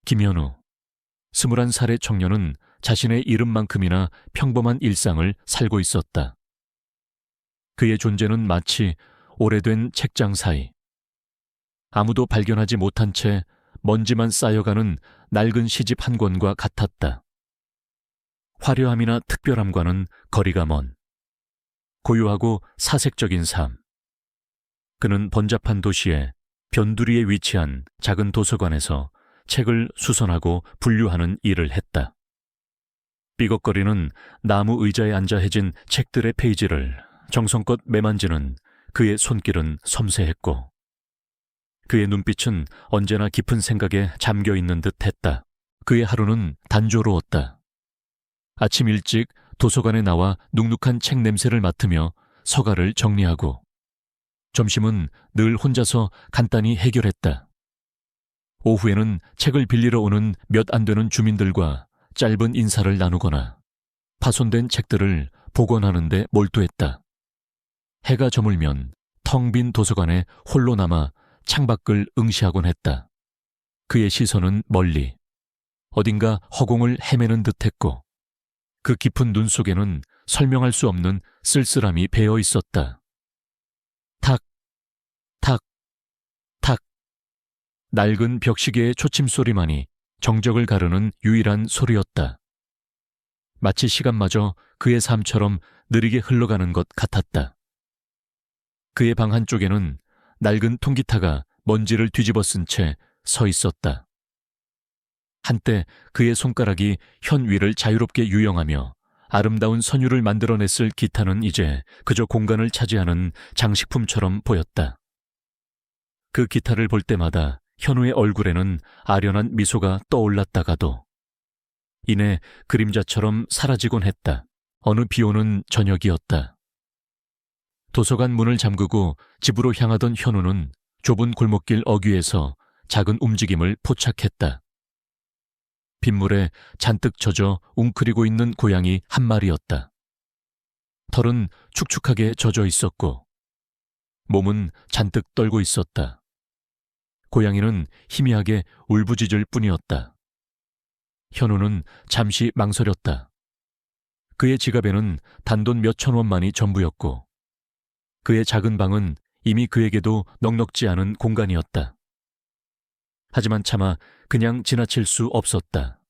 김현우, 21살의 청년은 자신의 이름만큼이나 평범한 일상을 살고 있었다. 그의 존재는 마치 오래된 책장 사이, 아무도 발견하지 못한 채 먼지만 쌓여가는 낡은 시집 한 권과 같았다. 화려함이나 특별함과는 거리가 먼 고요하고 사색적인 삶. 그는 번잡한 도시의 변두리에 위치한 작은 도서관에서 책을 수선하고 분류하는 일을 했다. 삐걱거리는 나무 의자에 앉아 해진 책들의 페이지를 정성껏 매만지는 그의 손길은 섬세했고 그의 눈빛은 언제나 깊은 생각에 잠겨있는 듯 했다. 그의 하루는 단조로웠다. 아침 일찍 도서관에 나와 눅눅한 책 냄새를 맡으며 서가를 정리하고 점심은 늘 혼자서 간단히 해결했다. 오후에는 책을 빌리러 오는 몇 안 되는 주민들과 짧은 인사를 나누거나 파손된 책들을 복원하는 데 몰두했다. 해가 저물면 텅 빈 도서관에 홀로 남아 창밖을 응시하곤 했다. 그의 시선은 멀리 어딘가 허공을 헤매는 듯했고 그 깊은 눈 속에는 설명할 수 없는 쓸쓸함이 배어 있었다. 탁, 탁, 탁. 낡은 벽시계의 초침 소리만이 정적을 가르는 유일한 소리였다. 마치 시간마저 그의 삶처럼 느리게 흘러가는 것 같았다. 그의 방 한쪽에는 낡은 통기타가 먼지를 뒤집어 쓴 채 서 있었다. 한때 그의 손가락이 현 위를 자유롭게 유영하며 아름다운 선율을 만들어냈을 기타는 이제 그저 공간을 차지하는 장식품처럼 보였다. 그 기타를 볼 때마다 현우의 얼굴에는 아련한 미소가 떠올랐다가도 이내 그림자처럼 사라지곤 했다. 어느 비오는 저녁이었다. 도서관 문을 잠그고 집으로 향하던 현우는 좁은 골목길 어귀에서 작은 움직임을 포착했다. 빗물에 잔뜩 젖어 웅크리고 있는 고양이 한 마리였다. 털은 축축하게 젖어 있었고 몸은 잔뜩 떨고 있었다. 고양이는 희미하게 울부짖을 뿐이었다. 현우는 잠시 망설였다. 그의 지갑에는 단돈 몇천 원만이 전부였고 그의 작은 방은 이미 그에게도 넉넉지 않은 공간이었다. 하지만 차마 그냥 지나칠 수 없었다.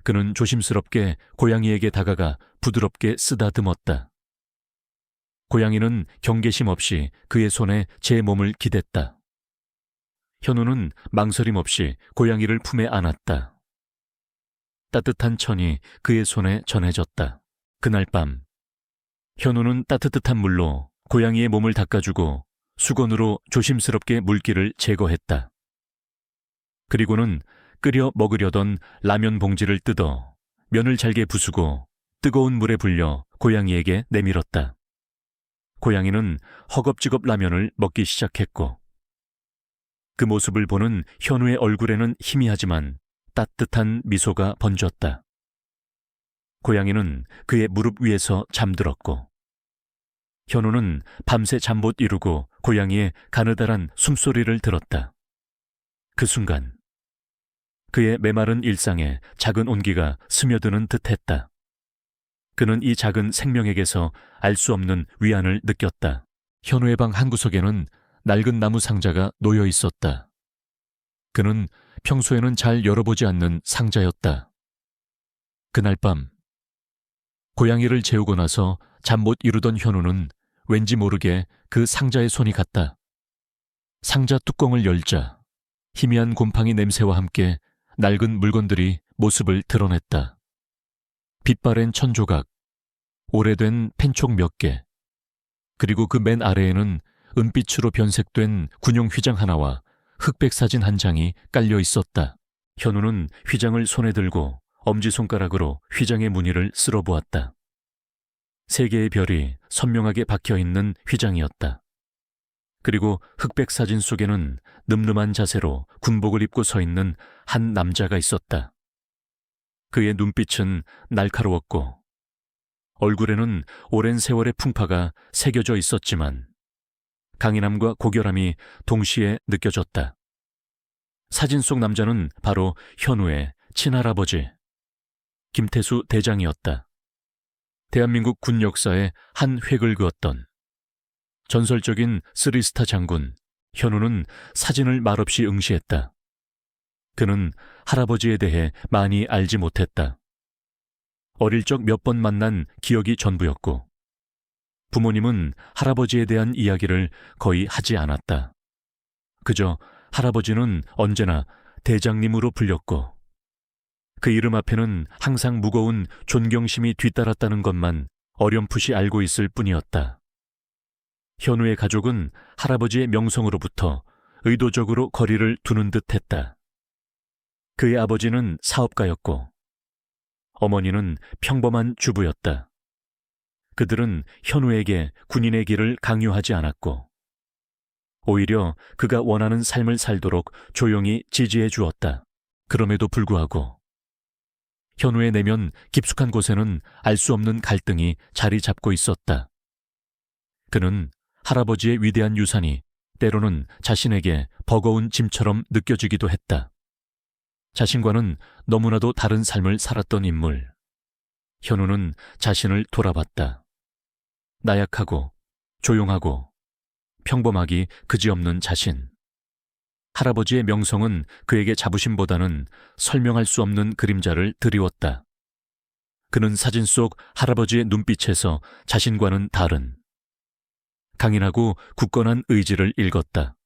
그는 조심스럽게 고양이에게 다가가 부드럽게 쓰다듬었다. 고양이는 경계심 없이 그의 손에 제 몸을 기댔다. 현우는 망설임 없이 고양이를 품에 안았다. 따뜻한 천이 그의 손에 전해졌다. 그날 밤 현우는 따뜻한 물로 고양이의 몸을 닦아주고 수건으로 조심스럽게 물기를 제거했다. 그리고는 끓여 먹으려던 라면 봉지를 뜯어 면을 잘게 부수고 뜨거운 물에 불려 고양이에게 내밀었다. 고양이는 허겁지겁 라면을 먹기 시작했고 그 모습을 보는 현우의 얼굴에는 희미하지만 따뜻한 미소가 번졌다. 고양이는 그의 무릎 위에서 잠들었고 현우는 밤새 잠 못 이루고 고양이의 가느다란 숨소리를 들었다. 그 순간 그의 메마른 일상에 작은 온기가 스며드는 듯했다. 그는 이 작은 생명에게서 알 수 없는 위안을 느꼈다. 현우의 방 한구석에는 낡은 나무 상자가 놓여 있었다. 그는 평소에는 잘 열어보지 않는 상자였다. 그날 밤 고양이를 재우고 나서 잠 못 이루던 현우는 왠지 모르게 그 상자에 손이 갔다. 상자 뚜껑을 열자 희미한 곰팡이 냄새와 함께 낡은 물건들이 모습을 드러냈다. 빛바랜 천조각, 오래된 펜촉 몇 개, 그리고 그 맨 아래에는 은빛으로 변색된 군용 휘장 하나와 흑백 사진 한 장이 깔려 있었다. 현우는 휘장을 손에 들고 엄지손가락으로 휘장의 무늬를 쓸어보았다. 3개의 별이 선명하게 박혀있는 휘장이었다. 그리고 흑백 사진 속에는 늠름한 자세로 군복을 입고 서 있는 한 남자가 있었다. 그의 눈빛은 날카로웠고 얼굴에는 오랜 세월의 풍파가 새겨져 있었지만 강인함과 고결함이 동시에 느껴졌다. 사진 속 남자는 바로 현우의 친할아버지 김태수 대장이었다. 대한민국 군 역사에 한 획을 그었던 전설적인 쓰리스타 장군 현우는 사진을 말없이 응시했다. 그는 할아버지에 대해 많이 알지 못했다. 어릴 적 몇 번 만난 기억이 전부였고 부모님은 할아버지에 대한 이야기를 거의 하지 않았다. 그저 할아버지는 언제나 대장님으로 불렸고 그 이름 앞에는 항상 무거운 존경심이 뒤따랐다는 것만 어렴풋이 알고 있을 뿐이었다. 현우의 가족은 할아버지의 명성으로부터 의도적으로 거리를 두는 듯 했다. 그의 아버지는 사업가였고 어머니는 평범한 주부였다. 그들은 현우에게 군인의 길을 강요하지 않았고 오히려 그가 원하는 삶을 살도록 조용히 지지해 주었다. 그럼에도 불구하고 현우의 내면 깊숙한 곳에는 알 수 없는 갈등이 자리 잡고 있었다. 그는 할아버지의 위대한 유산이 때로는 자신에게 버거운 짐처럼 느껴지기도 했다. 자신과는 너무나도 다른 삶을 살았던 인물. 현우는 자신을 돌아봤다. 나약하고 조용하고 평범하기 그지없는 자신. 할아버지의 명성은 그에게 자부심보다는 설명할 수 없는 그림자를 드리웠다. 그는 사진 속 할아버지의 눈빛에서 자신과는 다른 강인하고 굳건한 의지를 읽었다.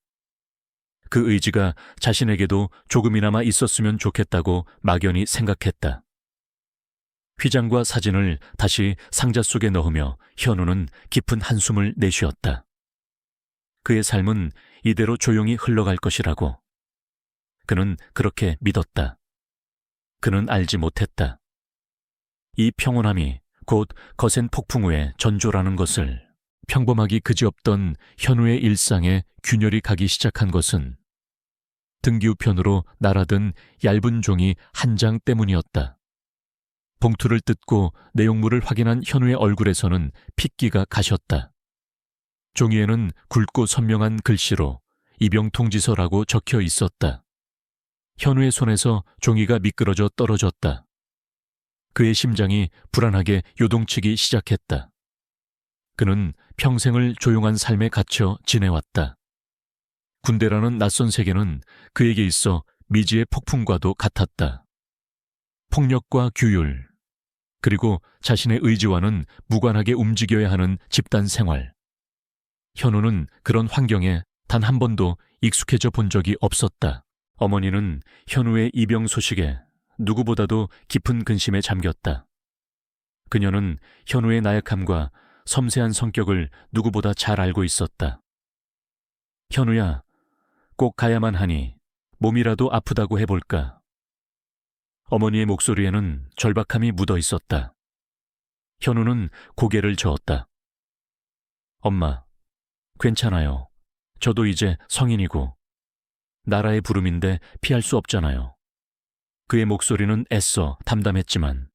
그 의지가 자신에게도 조금이나마 있었으면 좋겠다고 막연히 생각했다. 휘장과 사진을 다시 상자 속에 넣으며 현우는 깊은 한숨을 내쉬었다. 그의 삶은 이대로 조용히 흘러갈 것이라고. 그는 그렇게 믿었다. 그는 알지 못했다. 이 평온함이 곧 거센 폭풍 후의 전조라는 것을. 평범하기 그지없던 현우의 일상에 균열이 가기 시작한 것은 등기 우편으로 날아든 얇은 종이 한 장 때문이었다. 봉투를 뜯고 내용물을 확인한 현우의 얼굴에서는 핏기가 가셨다. 종이에는 굵고 선명한 글씨로 입영통지서라고 적혀 있었다. 현우의 손에서 종이가 미끄러져 떨어졌다. 그의 심장이 불안하게 요동치기 시작했다. 그는 평생을 조용한 삶에 갇혀 지내왔다. 군대라는 낯선 세계는 그에게 있어 미지의 폭풍과도 같았다. 폭력과 규율, 그리고 자신의 의지와는 무관하게 움직여야 하는 집단 생활. 현우는 그런 환경에 단 한 번도 익숙해져 본 적이 없었다. 어머니는 현우의 입영 소식에 누구보다도 깊은 근심에 잠겼다. 그녀는 현우의 나약함과 섬세한 성격을 누구보다 잘 알고 있었다. 현우야, 꼭 가야만 하니 몸이라도 아프다고 해볼까? 어머니의 목소리에는 절박함이 묻어 있었다. 현우는 고개를 저었다. 엄마, 괜찮아요. 저도 이제 성인이고 나라의 부름인데 피할 수 없잖아요. 그의 목소리는 애써 담담했지만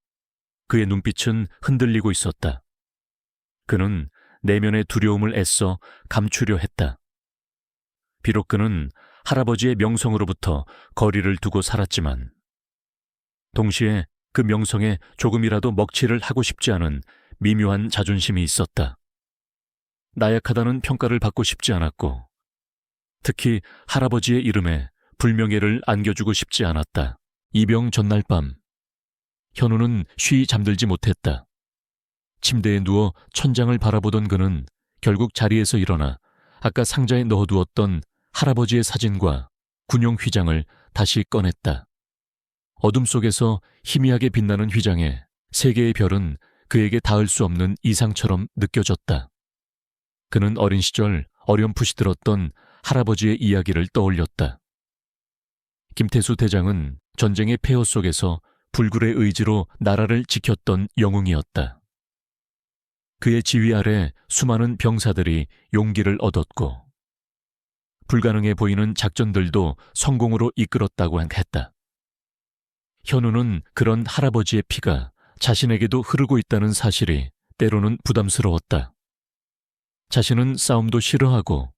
그의 눈빛은 흔들리고 있었다. 그는 내면의 두려움을 애써 감추려 했다. 비록 그는 할아버지의 명성으로부터 거리를 두고 살았지만 동시에 그 명성에 조금이라도 먹칠을 하고 싶지 않은 미묘한 자존심이 있었다. 나약하다는 평가를 받고 싶지 않았고 특히 할아버지의 이름에 불명예를 안겨주고 싶지 않았다. 입영 전날 밤 현우는 쉬이 잠들지 못했다. 침대에 누워 천장을 바라보던 그는 결국 자리에서 일어나 아까 상자에 넣어두었던 할아버지의 사진과 군용 휘장을 다시 꺼냈다. 어둠 속에서 희미하게 빛나는 휘장에 세 개의 별은 그에게 닿을 수 없는 이상처럼 느껴졌다. 그는 어린 시절 어렴풋이 들었던 할아버지의 이야기를 떠올렸다. 김태수 대장은 전쟁의 폐허 속에서 불굴의 의지로 나라를 지켰던 영웅이었다. 그의 지휘 아래 수많은 병사들이 용기를 얻었고 불가능해 보이는 작전들도 성공으로 이끌었다고 했다. 현우는 그런 할아버지의 피가 자신에게도 흐르고 있다는 사실이 때로는 부담스러웠다. 자신은 싸움도 싫어하고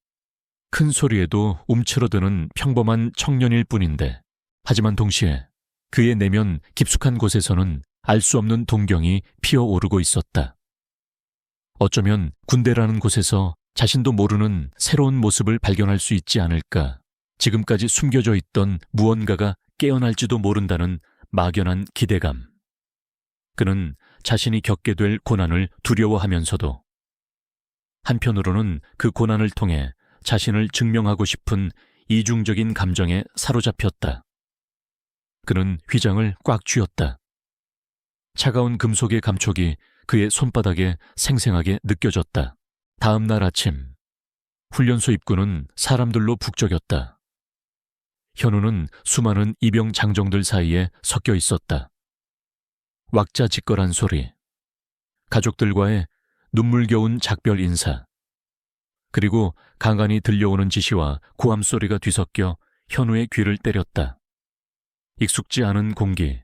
큰 소리에도 움츠러드는 평범한 청년일 뿐인데, 하지만 동시에 그의 내면 깊숙한 곳에서는 알 수 없는 동경이 피어오르고 있었다. 어쩌면 군대라는 곳에서 자신도 모르는 새로운 모습을 발견할 수 있지 않을까, 지금까지 숨겨져 있던 무언가가 깨어날지도 모른다는 막연한 기대감. 그는 자신이 겪게 될 고난을 두려워하면서도 한편으로는 그 고난을 통해 자신을 증명하고 싶은 이중적인 감정에 사로잡혔다. 그는 휘장을 꽉 쥐었다. 차가운 금속의 감촉이 그의 손바닥에 생생하게 느껴졌다. 다음 날 아침, 훈련소 입구는 사람들로 북적였다. 현우는 수많은 이병 장정들 사이에 섞여 있었다. 왁자지껄한 소리, 가족들과의 눈물겨운 작별 인사, 그리고 간간히 들려오는 지시와 고함 소리가 뒤섞여 현우의 귀를 때렸다. 익숙지 않은 공기,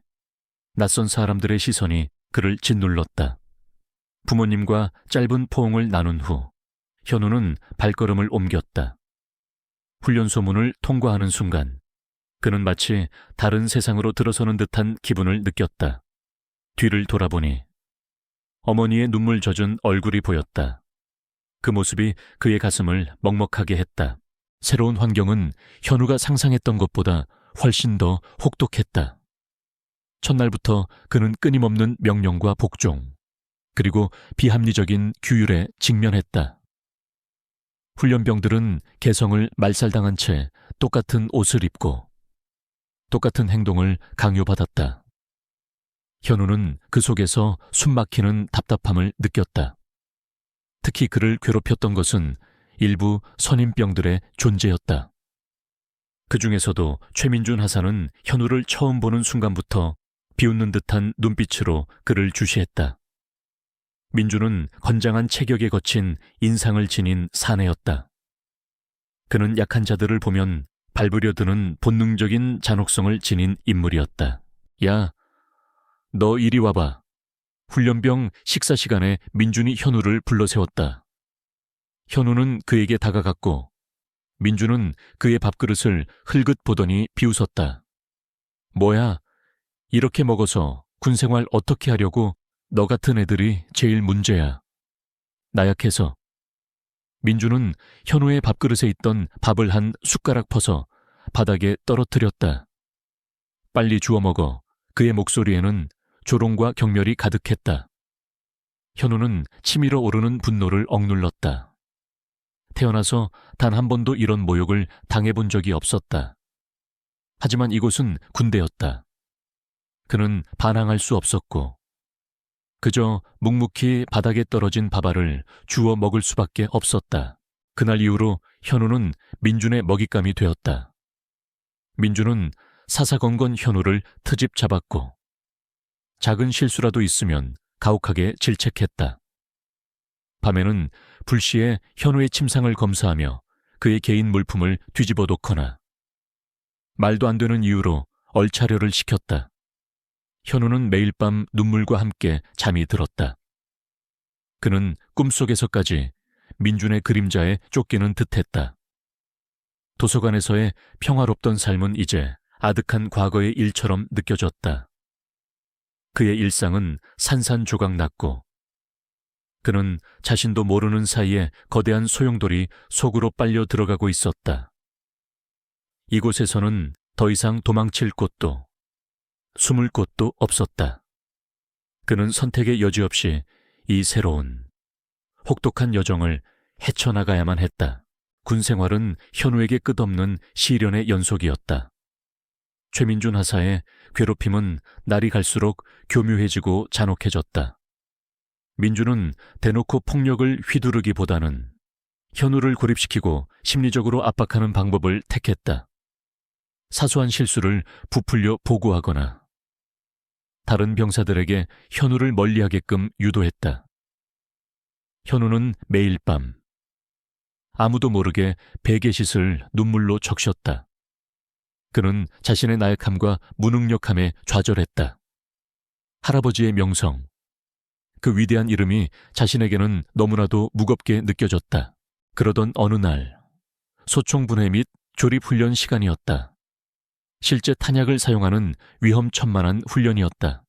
낯선 사람들의 시선이 그를 짓눌렀다. 부모님과 짧은 포옹을 나눈 후 현우는 발걸음을 옮겼다. 훈련소 문을 통과하는 순간 그는 마치 다른 세상으로 들어서는 듯한 기분을 느꼈다. 뒤를 돌아보니 어머니의 눈물 젖은 얼굴이 보였다. 그 모습이 그의 가슴을 먹먹하게 했다. 새로운 환경은 현우가 상상했던 것보다 훨씬 더 혹독했다. 첫날부터 그는 끊임없는 명령과 복종, 그리고 비합리적인 규율에 직면했다. 훈련병들은 개성을 말살당한 채 똑같은 옷을 입고 똑같은 행동을 강요받았다. 현우는 그 속에서 숨막히는 답답함을 느꼈다. 특히 그를 괴롭혔던 것은 일부 선임병들의 존재였다. 그 중에서도 최민준 하사는 현우를 처음 보는 순간부터 비웃는 듯한 눈빛으로 그를 주시했다. 민주는 건장한 체격에 거친 인상을 지닌 사내였다. 그는 약한 자들을 보면 밟으려 드는 본능적인 잔혹성을 지닌 인물이었다. 야, 너 이리 와봐. 훈련병 식사 시간에 민준이 현우를 불러세웠다. 현우는 그에게 다가갔고 민준은 그의 밥그릇을 흘긋 보더니 비웃었다. 뭐야, 이렇게 먹어서 군생활 어떻게 하려고? 너 같은 애들이 제일 문제야. 나약해서. 민준은 현우의 밥그릇에 있던 밥을 한 숟가락 퍼서 바닥에 떨어뜨렸다. 빨리 주워 먹어. 그의 목소리에는 조롱과 경멸이 가득했다. 현우는 치밀어 오르는 분노를 억눌렀다. 태어나서 단 한 번도 이런 모욕을 당해본 적이 없었다. 하지만 이곳은 군대였다. 그는 반항할 수 없었고 그저 묵묵히 바닥에 떨어진 밥알을 주워 먹을 수밖에 없었다. 그날 이후로 현우는 민준의 먹잇감이 되었다. 민준은 사사건건 현우를 트집 잡았고 작은 실수라도 있으면 가혹하게 질책했다. 밤에는 불시에 현우의 침상을 검사하며 그의 개인 물품을 뒤집어 놓거나 말도 안 되는 이유로 얼차려를 시켰다. 현우는 매일 밤 눈물과 함께 잠이 들었다. 그는 꿈속에서까지 민준의 그림자에 쫓기는 듯했다. 도서관에서의 평화롭던 삶은 이제 아득한 과거의 일처럼 느껴졌다. 그의 일상은 산산조각났고 그는 자신도 모르는 사이에 거대한 소용돌이 속으로 빨려 들어가고 있었다. 이곳에서는 더 이상 도망칠 곳도 숨을 곳도 없었다. 그는 선택의 여지 없이 이 새로운 혹독한 여정을 헤쳐나가야만 했다. 군 생활은 현우에게 끝없는 시련의 연속이었다. 최민준 하사의 괴롭힘은 날이 갈수록 교묘해지고 잔혹해졌다. 민주는 대놓고 폭력을 휘두르기보다는 현우를 고립시키고 심리적으로 압박하는 방법을 택했다. 사소한 실수를 부풀려 보고하거나 다른 병사들에게 현우를 멀리하게끔 유도했다. 현우는 매일 밤 아무도 모르게 베개싯을 눈물로 적셨다. 그는 자신의 나약함과 무능력함에 좌절했다. 할아버지의 명성, 그 위대한 이름이 자신에게는 너무나도 무겁게 느껴졌다. 그러던 어느 날 소총 분해 및 조립 훈련 시간이었다. 실제 탄약을 사용하는 위험천만한 훈련이었다.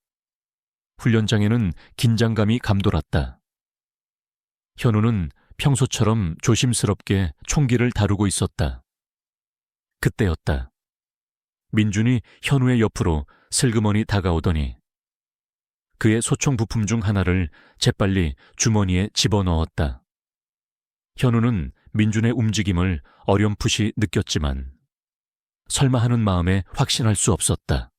훈련장에는 긴장감이 감돌았다. 현우는 평소처럼 조심스럽게 총기를 다루고 있었다. 그때였다. 민준이 현우의 옆으로 슬그머니 다가오더니 그의 소총 부품 중 하나를 재빨리 주머니에 집어넣었다. 현우는 민준의 움직임을 어렴풋이 느꼈지만 설마 하는 마음에 확신할 수 없었다.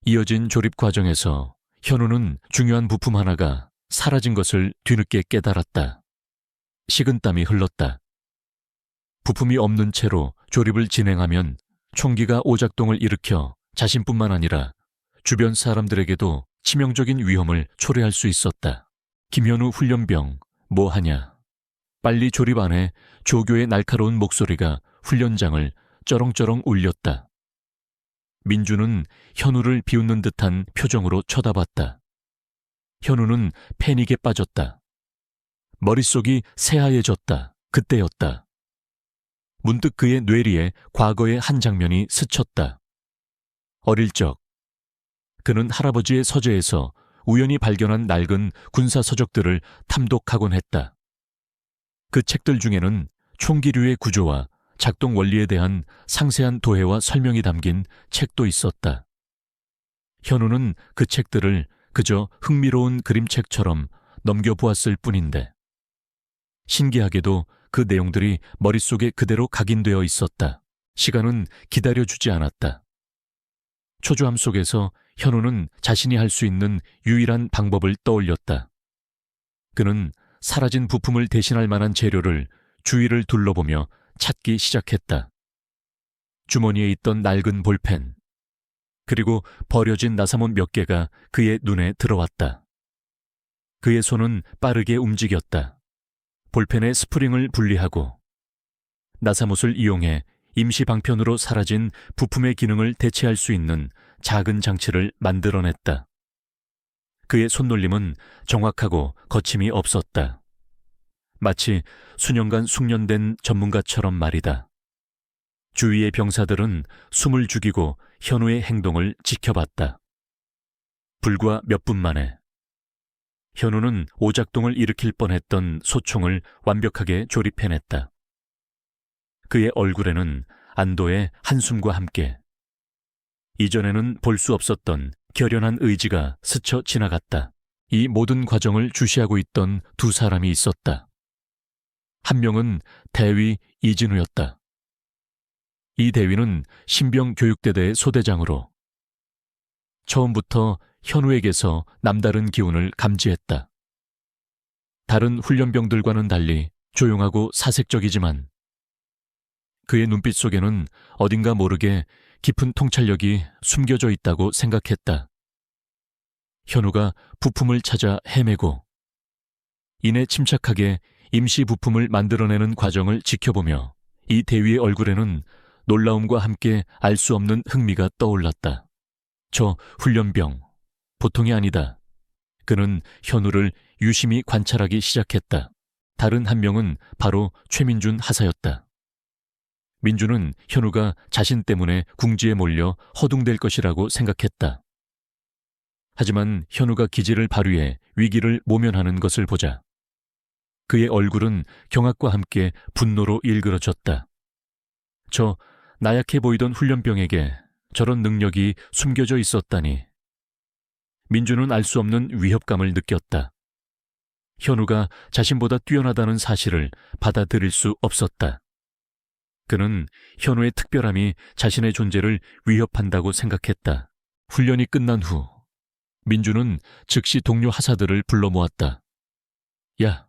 이어진 조립 과정에서 현우는 중요한 부품 하나가 사라진 것을 뒤늦게 깨달았다. 식은땀이 흘렀다. 부품이 없는 채로 조립을 진행하면 총기가 오작동을 일으켜 자신뿐만 아니라 주변 사람들에게도 치명적인 위험을 초래할 수 있었다. 김현우 훈련병, 뭐하냐? 빨리 조립 안 해. 조교의 날카로운 목소리가 훈련장을 쩌렁쩌렁 울렸다. 민주는 현우를 비웃는 듯한 표정으로 쳐다봤다. 현우는 패닉에 빠졌다. 머릿속이 새하얘졌다. 그때였다. 문득 그의 뇌리에 과거의 한 장면이 스쳤다. 어릴 적 그는 할아버지의 서재에서 우연히 발견한 낡은 군사 서적들을 탐독하곤 했다. 그 책들 중에는 총기류의 구조와 작동 원리에 대한 상세한 도해와 설명이 담긴 책도 있었다. 현우는 그 책들을 그저 흥미로운 그림책처럼 넘겨보았을 뿐인데 신기하게도 그 내용들이 머릿속에 그대로 각인되어 있었다. 시간은 기다려주지 않았다. 초조함 속에서 현우는 자신이 할 수 있는 유일한 방법을 떠올렸다. 그는 사라진 부품을 대신할 만한 재료를 주위를 둘러보며 찾기 시작했다. 주머니에 있던 낡은 볼펜, 그리고 버려진 나사못 몇 개가 그의 눈에 들어왔다. 그의 손은 빠르게 움직였다. 볼펜의 스프링을 분리하고 나사못을 이용해 임시 방편으로 사라진 부품의 기능을 대체할 수 있는 작은 장치를 만들어냈다. 그의 손놀림은 정확하고 거침이 없었다. 마치 수년간 숙련된 전문가처럼 말이다. 주위의 병사들은 숨을 죽이고 현우의 행동을 지켜봤다. 불과 몇 분 만에 현우는 오작동을 일으킬 뻔했던 소총을 완벽하게 조립해냈다. 그의 얼굴에는 안도의 한숨과 함께 이전에는 볼 수 없었던 결연한 의지가 스쳐 지나갔다. 이 모든 과정을 주시하고 있던 두 사람이 있었다. 한 명은 대위 이진우였다. 이 대위는 신병교육대대의 소대장으로 처음부터 현우에게서 남다른 기운을 감지했다. 다른 훈련병들과는 달리 조용하고 사색적이지만 그의 눈빛 속에는 어딘가 모르게 깊은 통찰력이 숨겨져 있다고 생각했다. 현우가 부품을 찾아 헤매고 이내 침착하게 임시 부품을 만들어내는 과정을 지켜보며 이 대위의 얼굴에는 놀라움과 함께 알 수 없는 흥미가 떠올랐다. 저 훈련병, 보통이 아니다. 그는 현우를 유심히 관찰하기 시작했다. 다른 한 명은 바로 최민준 하사였다. 민준은 현우가 자신 때문에 궁지에 몰려 허둥댈 것이라고 생각했다. 하지만 현우가 기지를 발휘해 위기를 모면하는 것을 보자 그의 얼굴은 경악과 함께 분노로 일그러졌다. 저 나약해 보이던 훈련병에게 저런 능력이 숨겨져 있었다니. 민준은 알 수 없는 위협감을 느꼈다. 현우가 자신보다 뛰어나다는 사실을 받아들일 수 없었다. 그는 현우의 특별함이 자신의 존재를 위협한다고 생각했다. 훈련이 끝난 후 민준은 즉시 동료 하사들을 불러 모았다. 야,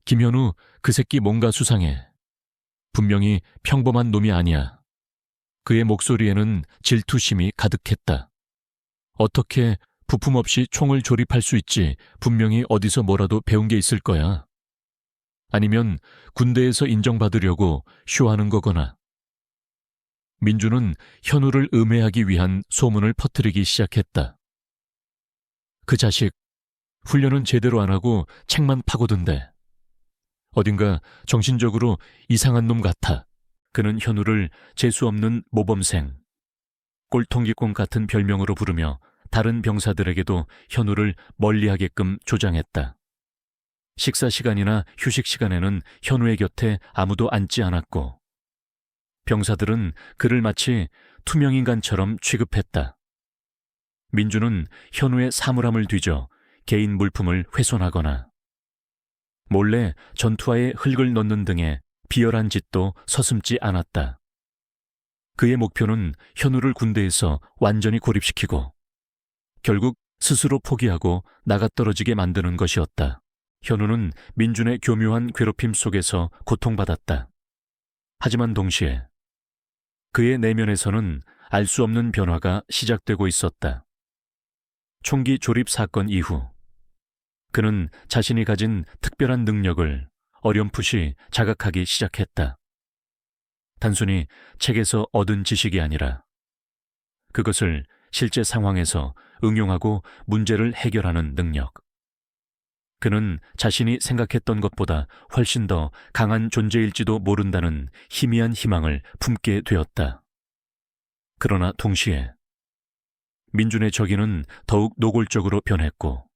김현우 그 새끼 뭔가 수상해. 분명히 평범한 놈이 아니야. 그의 목소리에는 질투심이 가득했다. 어떻게 부품 없이 총을 조립할 수 있지? 분명히 어디서 뭐라도 배운 게 있을 거야. 아니면 군대에서 인정받으려고 쇼하는 거거나. 민주는 현우를 음해하기 위한 소문을 퍼뜨리기 시작했다. 그 자식, 훈련은 제대로 안 하고 책만 파고든대. 어딘가 정신적으로 이상한 놈 같아. 그는 현우를 재수없는 모범생, 꼴통기꾼 같은 별명으로 부르며 다른 병사들에게도 현우를 멀리하게끔 조장했다. 식사 시간이나 휴식 시간에는 현우의 곁에 아무도 앉지 않았고 병사들은 그를 마치 투명인간처럼 취급했다. 민주는 현우의 사물함을 뒤져 개인 물품을 훼손하거나 몰래 전투화에 흙을 넣는 등의 비열한 짓도 서슴지 않았다. 그의 목표는 현우를 군대에서 완전히 고립시키고 결국 스스로 포기하고 나가떨어지게 만드는 것이었다. 현우는 민준의 교묘한 괴롭힘 속에서 고통받았다. 하지만 동시에 그의 내면에서는 알 수 없는 변화가 시작되고 있었다. 총기 조립 사건 이후 그는 자신이 가진 특별한 능력을 어렴풋이 자각하기 시작했다. 단순히 책에서 얻은 지식이 아니라 그것을 실제 상황에서 응용하고 문제를 해결하는 능력. 그는 자신이 생각했던 것보다 훨씬 더 강한 존재일지도 모른다는 희미한 희망을 품게 되었다. 그러나 동시에 민준의 적이는 더욱 노골적으로 변했고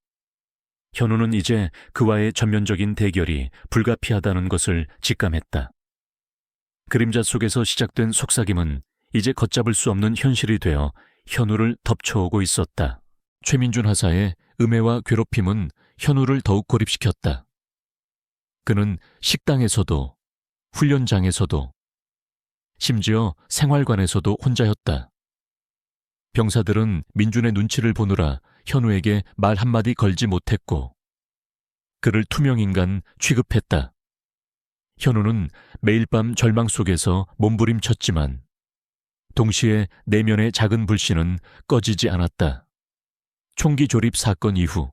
현우는 이제 그와의 전면적인 대결이 불가피하다는 것을 직감했다. 그림자 속에서 시작된 속삭임은 이제 걷잡을 수 없는 현실이 되어 현우를 덮쳐오고 있었다. 최민준 하사의 음해와 괴롭힘은 현우를 더욱 고립시켰다. 그는 식당에서도, 훈련장에서도, 심지어 생활관에서도 혼자였다. 병사들은 민준의 눈치를 보느라 현우에게 말 한마디 걸지 못했고 그를 투명인간 취급했다. 현우는 매일 밤 절망 속에서 몸부림쳤지만 동시에 내면의 작은 불씨는 꺼지지 않았다. 총기 조립 사건 이후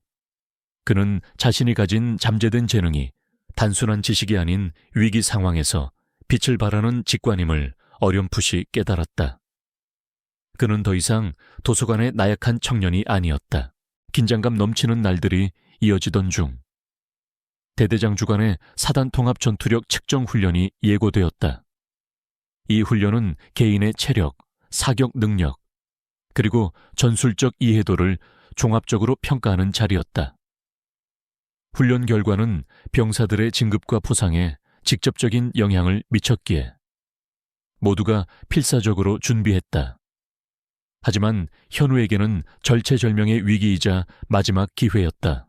그는 자신이 가진 잠재된 재능이 단순한 지식이 아닌 위기 상황에서 빛을 발하는 직관임을 어렴풋이 깨달았다. 그는 더 이상 도서관의 나약한 청년이 아니었다. 긴장감 넘치는 날들이 이어지던 중 대대장 주관의 사단 통합 전투력 측정 훈련이 예고되었다. 이 훈련은 개인의 체력, 사격 능력, 그리고 전술적 이해도를 종합적으로 평가하는 자리였다. 훈련 결과는 병사들의 진급과 포상에 직접적인 영향을 미쳤기에 모두가 필사적으로 준비했다. 하지만 현우에게는 절체절명의 위기이자 마지막 기회였다.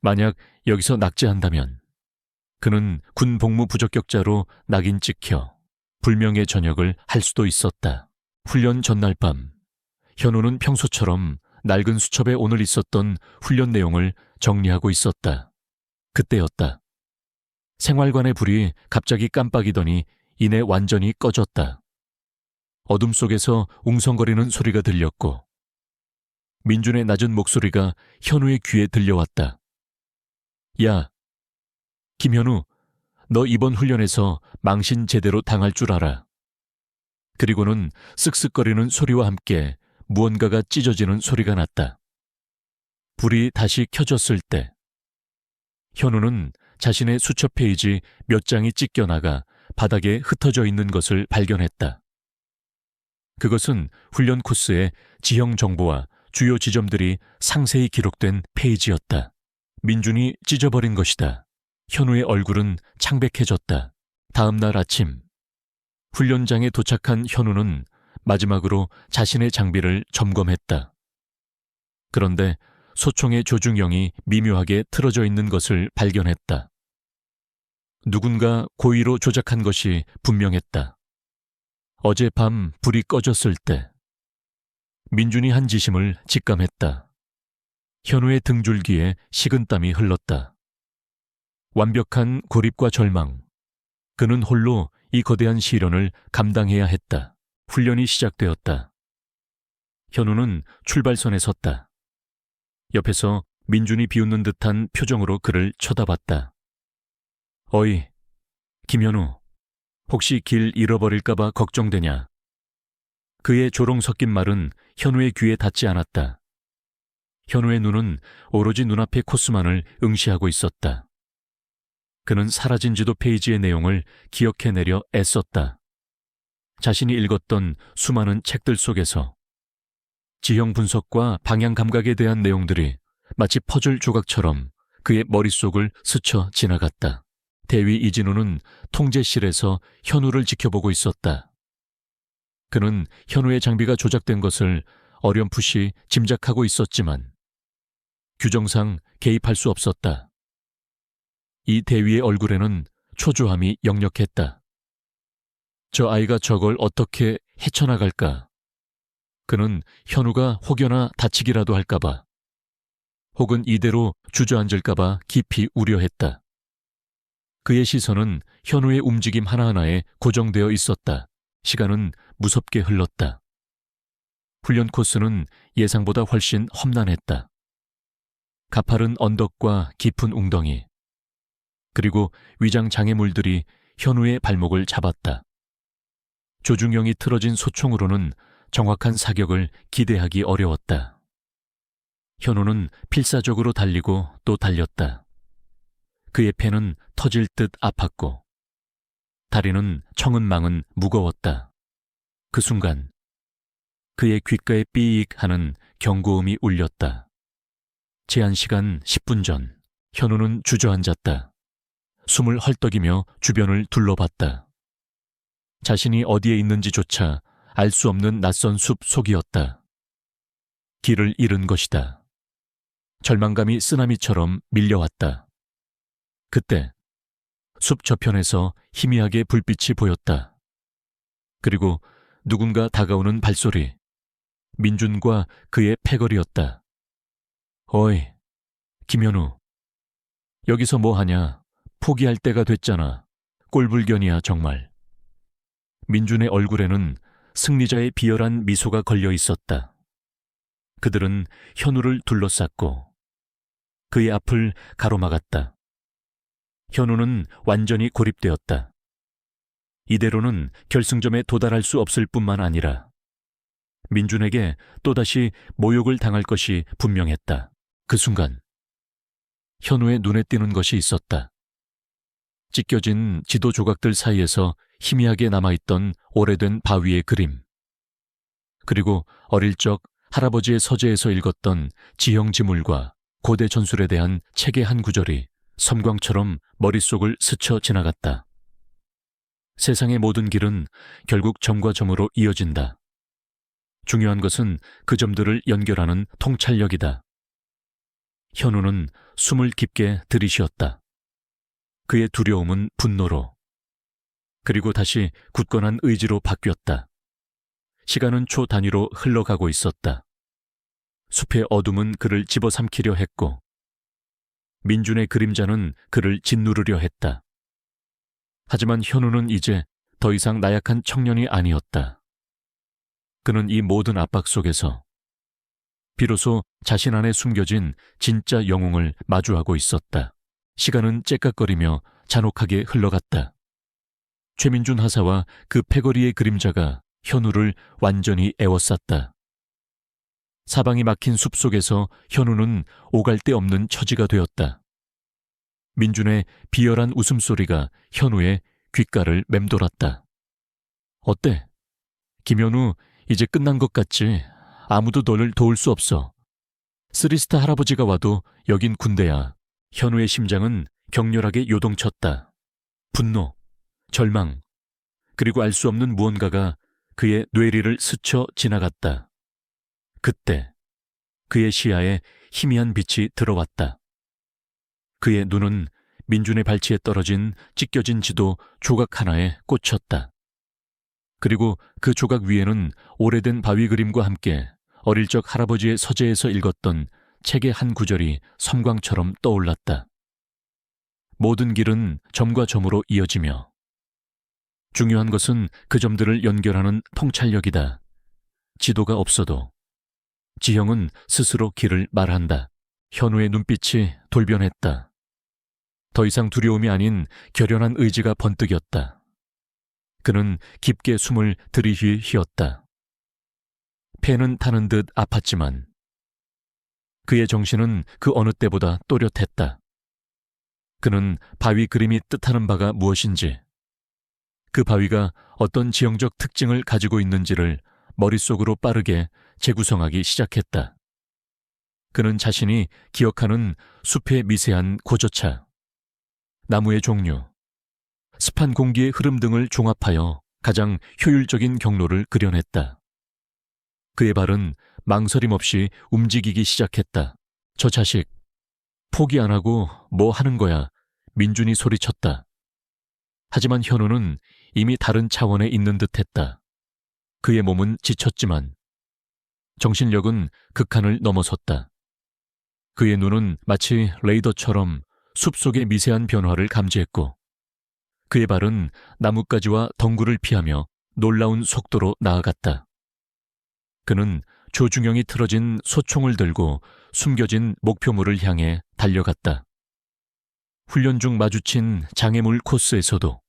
만약 여기서 낙제한다면 그는 군 복무 부적격자로 낙인 찍혀 불명예 전역을 할 수도 있었다. 훈련 전날 밤 현우는 평소처럼 낡은 수첩에 오늘 있었던 훈련 내용을 정리하고 있었다. 그때였다. 생활관의 불이 갑자기 깜빡이더니 이내 완전히 꺼졌다. 어둠 속에서 웅성거리는 소리가 들렸고 민준의 낮은 목소리가 현우의 귀에 들려왔다. 야, 김현우, 너 이번 훈련에서 망신 제대로 당할 줄 알아. 그리고는 쓱쓱거리는 소리와 함께 무언가가 찢어지는 소리가 났다. 불이 다시 켜졌을 때 현우는 자신의 수첩 페이지 몇 장이 찢겨나가 바닥에 흩어져 있는 것을 발견했다. 그것은 훈련 코스의 지형 정보와 주요 지점들이 상세히 기록된 페이지였다. 민준이 찢어버린 것이다. 현우의 얼굴은 창백해졌다. 다음 날 아침 훈련장에 도착한 현우는 마지막으로 자신의 장비를 점검했다. 그런데 소총의 조중영이 미묘하게 틀어져 있는 것을 발견했다. 누군가 고의로 조작한 것이 분명했다. 어젯밤 불이 꺼졌을 때 민준이 한 지심을 직감했다. 현우의 등줄기에 식은땀이 흘렀다. 완벽한 고립과 절망. 그는 홀로 이 거대한 시련을 감당해야 했다. 훈련이 시작되었다. 현우는 출발선에 섰다. 옆에서 민준이 비웃는 듯한 표정으로 그를 쳐다봤다. 어이, 김현우, 혹시 길 잃어버릴까봐 걱정되냐? 그의 조롱 섞인 말은 현우의 귀에 닿지 않았다. 현우의 눈은 오로지 눈앞의 코스만을 응시하고 있었다. 그는 사라진 지도 페이지의 내용을 기억해내려 애썼다. 자신이 읽었던 수많은 책들 속에서 지형 분석과 방향 감각에 대한 내용들이 마치 퍼즐 조각처럼 그의 머릿속을 스쳐 지나갔다. 대위 이진우는 통제실에서 현우를 지켜보고 있었다. 그는 현우의 장비가 조작된 것을 어렴풋이 짐작하고 있었지만 규정상 개입할 수 없었다. 이 대위의 얼굴에는 초조함이 역력했다. 저 아이가 저걸 어떻게 헤쳐나갈까? 그는 현우가 혹여나 다치기라도 할까봐, 혹은 이대로 주저앉을까봐 깊이 우려했다. 그의 시선은 현우의 움직임 하나하나에 고정되어 있었다. 시간은 무섭게 흘렀다. 훈련 코스는 예상보다 훨씬 험난했다. 가파른 언덕과 깊은 웅덩이, 그리고 위장 장애물들이 현우의 발목을 잡았다. 조중용이 틀어진 소총으로는 정확한 사격을 기대하기 어려웠다. 현우는 필사적으로 달리고 또 달렸다. 그의 폐는 터질 듯 아팠고 다리는 청은망은 무거웠다. 그 순간 그의 귓가에 삐익 하는 경고음이 울렸다. 제한 시간 10분 전, 현우는 주저앉았다. 숨을 헐떡이며 주변을 둘러봤다. 자신이 어디에 있는지조차 알 수 없는 낯선 숲 속이었다. 길을 잃은 것이다. 절망감이 쓰나미처럼 밀려왔다. 그때 숲 저편에서 희미하게 불빛이 보였다. 그리고 누군가 다가오는 발소리. 민준과 그의 패거리였다. 어이, 김현우. 여기서 뭐 하냐? 포기할 때가 됐잖아. 꼴불견이야 정말. 민준의 얼굴에는 승리자의 비열한 미소가 걸려 있었다. 그들은 현우를 둘러쌌고 그의 앞을 가로막았다. 현우는 완전히 고립되었다. 이대로는 결승점에 도달할 수 없을 뿐만 아니라 민준에게 또다시 모욕을 당할 것이 분명했다. 그 순간 현우의 눈에 띄는 것이 있었다. 찢겨진 지도 조각들 사이에서 희미하게 남아있던 오래된 바위의 그림, 그리고 어릴 적 할아버지의 서재에서 읽었던 지형지물과 고대 전술에 대한 책의 한 구절이 섬광처럼 머릿속을 스쳐 지나갔다. 세상의 모든 길은 결국 점과 점으로 이어진다. 중요한 것은 그 점들을 연결하는 통찰력이다. 현우는 숨을 깊게 들이쉬었다. 그의 두려움은 분노로, 그리고 다시 굳건한 의지로 바뀌었다. 시간은 초 단위로 흘러가고 있었다. 숲의 어둠은 그를 집어삼키려 했고 민준의 그림자는 그를 짓누르려 했다. 하지만 현우는 이제 더 이상 나약한 청년이 아니었다. 그는 이 모든 압박 속에서 비로소 자신 안에 숨겨진 진짜 영웅을 마주하고 있었다. 시간은 째깍거리며 잔혹하게 흘러갔다. 최민준 하사와 그 패거리의 그림자가 현우를 완전히 에워쌌다. 사방이 막힌 숲속에서 현우는 오갈 데 없는 처지가 되었다. 민준의 비열한 웃음소리가 현우의 귓가를 맴돌았다. 어때? 김현우, 이제 끝난 것 같지? 아무도 너를 도울 수 없어. 쓰리스타 할아버지가 와도 여긴 군대야. 현우의 심장은 격렬하게 요동쳤다. 분노, 절망, 그리고 알 수 없는 무언가가 그의 뇌리를 스쳐 지나갔다. 그때 그의 시야에 희미한 빛이 들어왔다. 그의 눈은 민준의 발치에 떨어진 찢겨진 지도 조각 하나에 꽂혔다. 그리고 그 조각 위에는 오래된 바위 그림과 함께 어릴 적 할아버지의 서재에서 읽었던 책의 한 구절이 섬광처럼 떠올랐다. 모든 길은 점과 점으로 이어지며 중요한 것은 그 점들을 연결하는 통찰력이다. 지도가 없어도 지형은 스스로 길을 말한다. 현우의 눈빛이 돌변했다. 더 이상 두려움이 아닌 결연한 의지가 번뜩였다. 그는 깊게 숨을 들이휘었다. 폐는 타는 듯 아팠지만 그의 정신은 그 어느 때보다 또렷했다. 그는 바위 그림이 뜻하는 바가 무엇인지, 그 바위가 어떤 지형적 특징을 가지고 있는지를 머릿속으로 빠르게 재구성하기 시작했다. 그는 자신이 기억하는 숲의 미세한 고저차, 나무의 종류, 습한 공기의 흐름 등을 종합하여 가장 효율적인 경로를 그려냈다. 그의 발은 망설임 없이 움직이기 시작했다. 저 자식, 포기 안 하고 뭐 하는 거야? 민준이 소리쳤다. 하지만 현우는 이미 다른 차원에 있는 듯했다. 그의 몸은 지쳤지만 정신력은 극한을 넘어섰다. 그의 눈은 마치 레이더처럼 숲속의 미세한 변화를 감지했고, 그의 발은 나뭇가지와 덩굴을 피하며 놀라운 속도로 나아갔다. 그는 조중영이 틀어진 소총을 들고 숨겨진 목표물을 향해 달려갔다. 훈련 중 마주친 장애물 코스에서도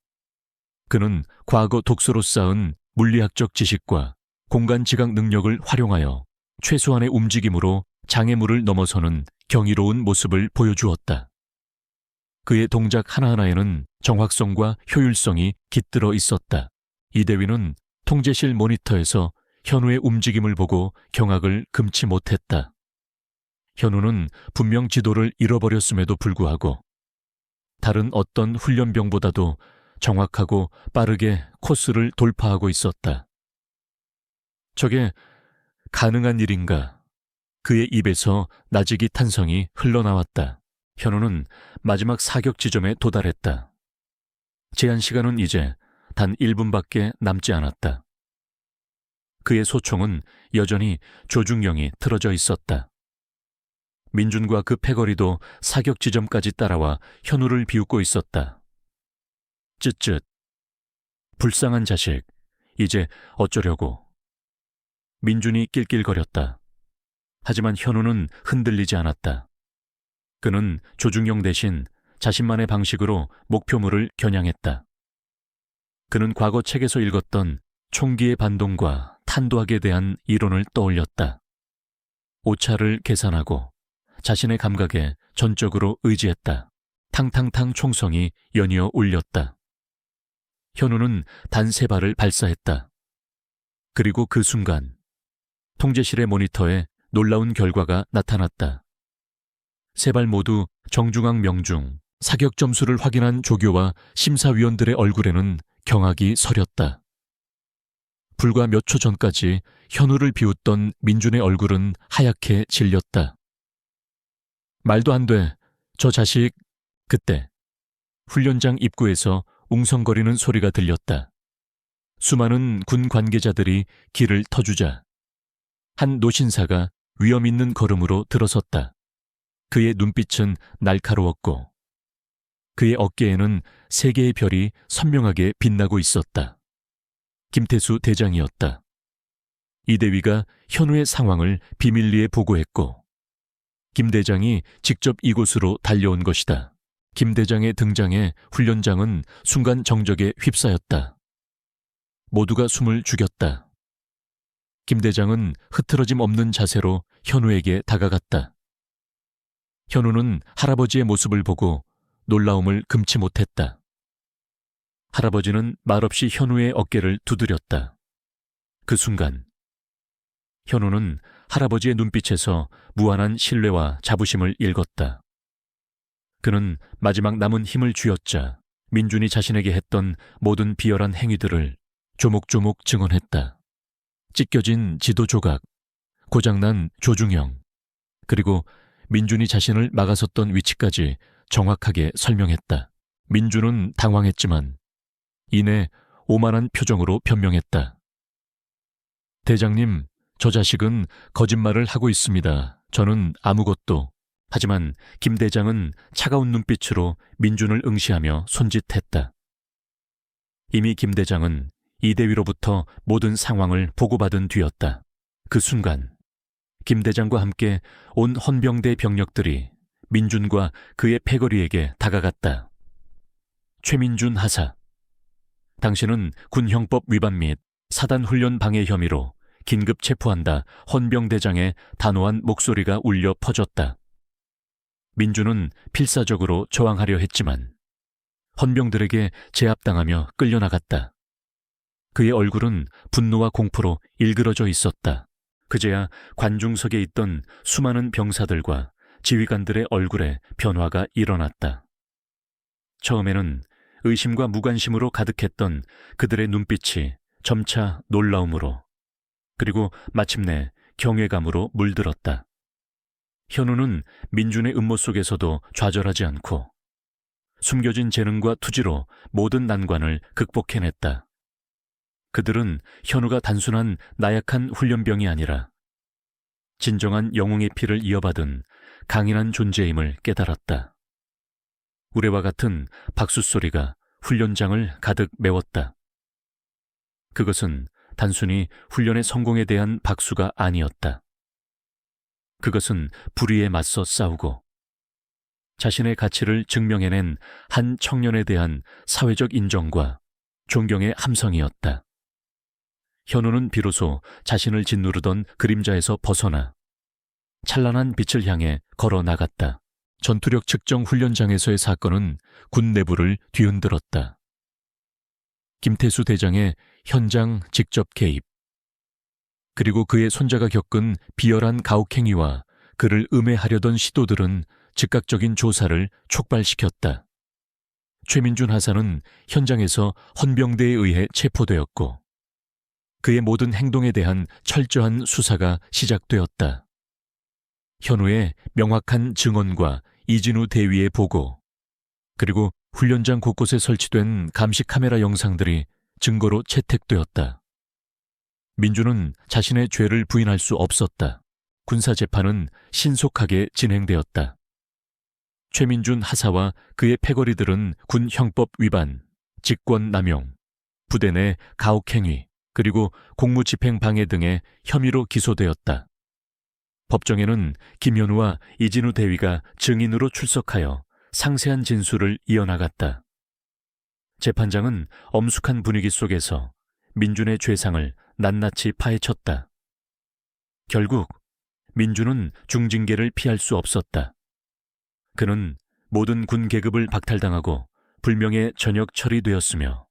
그는 과거 독서로 쌓은 물리학적 지식과 공간 지각 능력을 활용하여 최소한의 움직임으로 장애물을 넘어서는 경이로운 모습을 보여주었다. 그의 동작 하나하나에는 정확성과 효율성이 깃들어 있었다. 이대위는 통제실 모니터에서 현우의 움직임을 보고 경악을 금치 못했다. 현우는 분명 지도를 잃어버렸음에도 불구하고 다른 어떤 훈련병보다도 정확하고 빠르게 코스를 돌파하고 있었다. 저게 가능한 일인가? 그의 입에서 나직이 탄성이 흘러나왔다. 현우는 마지막 사격 지점에 도달했다. 제한 시간은 이제 단 1분밖에 남지 않았다. 그의 소총은 여전히 조중영이 틀어져 있었다. 민준과 그 패거리도 사격 지점까지 따라와 현우를 비웃고 있었다. 쯧쯧. 불쌍한 자식, 이제 어쩌려고. 민준이 낄낄거렸다. 하지만 현우는 흔들리지 않았다. 그는 조중영 대신 자신만의 방식으로 목표물을 겨냥했다. 그는 과거 책에서 읽었던 총기의 반동과 탄도학에 대한 이론을 떠올렸다. 오차를 계산하고 자신의 감각에 전적으로 의지했다. 탕탕탕 총성이 연이어 울렸다. 현우는 단 3발을 발사했다. 그리고 그 순간 통제실의 모니터에 놀라운 결과가 나타났다. 3발 모두 정중앙 명중, 사격 점수를 확인한 조교와 심사위원들의 얼굴에는 경악이 서렸다. 불과 몇 초 전까지 현우를 비웃던 민준의 얼굴은 하얗게 질렸다. 말도 안 돼, 저 자식. 그때 훈련장 입구에서 웅성거리는 소리가 들렸다. 수많은 군 관계자들이 길을 터주자 한 노신사가 위험 있는 걸음으로 들어섰다. 그의 눈빛은 날카로웠고 그의 어깨에는 3개의 별이 선명하게 빛나고 있었다. 김태수 대장이었다. 이대위가 현우의 상황을 비밀리에 보고했고 김 대장이 직접 이곳으로 달려온 것이다. 김 대장의 등장에 훈련장은 순간 정적에 휩싸였다. 모두가 숨을 죽였다. 김 대장은 흐트러짐 없는 자세로 현우에게 다가갔다. 현우는 할아버지의 모습을 보고 놀라움을 금치 못했다. 할아버지는 말없이 현우의 어깨를 두드렸다. 그 순간 현우는 할아버지의 눈빛에서 무한한 신뢰와 자부심을 읽었다. 그는 마지막 남은 힘을 쥐어짜 민준이 자신에게 했던 모든 비열한 행위들을 조목조목 증언했다. 찢겨진 지도 조각, 고장난 조중영, 그리고 민준이 자신을 막아섰던 위치까지 정확하게 설명했다. 민준은 당황했지만 이내 오만한 표정으로 변명했다. 대장님, 저 자식은 거짓말을 하고 있습니다. 저는 아무것도. 하지만 김 대장은 차가운 눈빛으로 민준을 응시하며 손짓했다. 이미 김 대장은 이대위로부터 모든 상황을 보고받은 뒤였다. 그 순간 김 대장과 함께 온 헌병대 병력들이 민준과 그의 패거리에게 다가갔다. 최민준 하사, 당신은 군형법 위반 및 사단훈련 방해 혐의로 긴급 체포한다. 헌병대장의 단호한 목소리가 울려 퍼졌다. 민주는 필사적으로 저항하려 했지만 헌병들에게 제압당하며 끌려나갔다. 그의 얼굴은 분노와 공포로 일그러져 있었다. 그제야 관중석에 있던 수많은 병사들과 지휘관들의 얼굴에 변화가 일어났다. 처음에는 의심과 무관심으로 가득했던 그들의 눈빛이 점차 놀라움으로, 그리고 마침내 경외감으로 물들었다. 현우는 민준의 음모 속에서도 좌절하지 않고 숨겨진 재능과 투지로 모든 난관을 극복해냈다. 그들은 현우가 단순한 나약한 훈련병이 아니라 진정한 영웅의 피를 이어받은 강인한 존재임을 깨달았다. 우레와 같은 박수 소리가 훈련장을 가득 메웠다. 그것은 단순히 훈련의 성공에 대한 박수가 아니었다. 그것은 불의에 맞서 싸우고 자신의 가치를 증명해낸 한 청년에 대한 사회적 인정과 존경의 함성이었다. 현우는 비로소 자신을 짓누르던 그림자에서 벗어나 찬란한 빛을 향해 걸어 나갔다. 전투력 측정 훈련장에서의 사건은 군 내부를 뒤흔들었다. 김태수 대장의 현장 직접 개입, 그리고 그의 손자가 겪은 비열한 가혹행위와 그를 음해하려던 시도들은 즉각적인 조사를 촉발시켰다. 최민준 하사는 현장에서 헌병대에 의해 체포되었고 그의 모든 행동에 대한 철저한 수사가 시작되었다. 현우의 명확한 증언과 이진우 대위의 보고, 그리고 훈련장 곳곳에 설치된 감시 카메라 영상들이 증거로 채택되었다. 민주는 자신의 죄를 부인할 수 없었다. 군사재판은 신속하게 진행되었다. 최민준 하사와 그의 패거리들은 군 형법 위반, 직권남용, 부대 내 가혹행위, 그리고 공무집행 방해 등의 혐의로 기소되었다. 법정에는 김현우와 이진우 대위가 증인으로 출석하여 상세한 진술을 이어나갔다. 재판장은 엄숙한 분위기 속에서 민준의 죄상을 낱낱이 파헤쳤다. 결국 민준은 중징계를 피할 수 없었다. 그는 모든 군 계급을 박탈당하고 불명예 전역 처리되었으며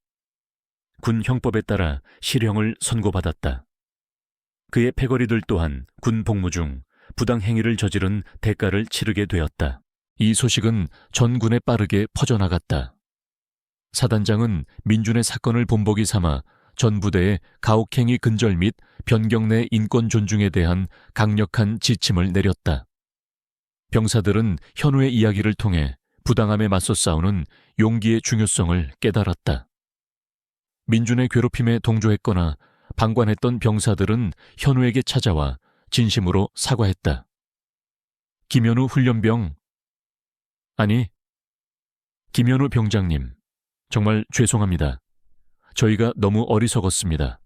군 형법에 따라 실형을 선고받았다. 그의 패거리들 또한 군 복무 중 부당 행위를 저지른 대가를 치르게 되었다. 이 소식은 전 군에 빠르게 퍼져나갔다. 사단장은 민준의 사건을 본보기 삼아 전 부대에 가혹행위 근절 및 변경 내 인권 존중에 대한 강력한 지침을 내렸다. 병사들은 현우의 이야기를 통해 부당함에 맞서 싸우는 용기의 중요성을 깨달았다. 민준의 괴롭힘에 동조했거나 방관했던 병사들은 현우에게 찾아와 진심으로 사과했다. 김현우 훈련병, 아니, 김현우 병장님, 정말 죄송합니다. 저희가 너무 어리석었습니다.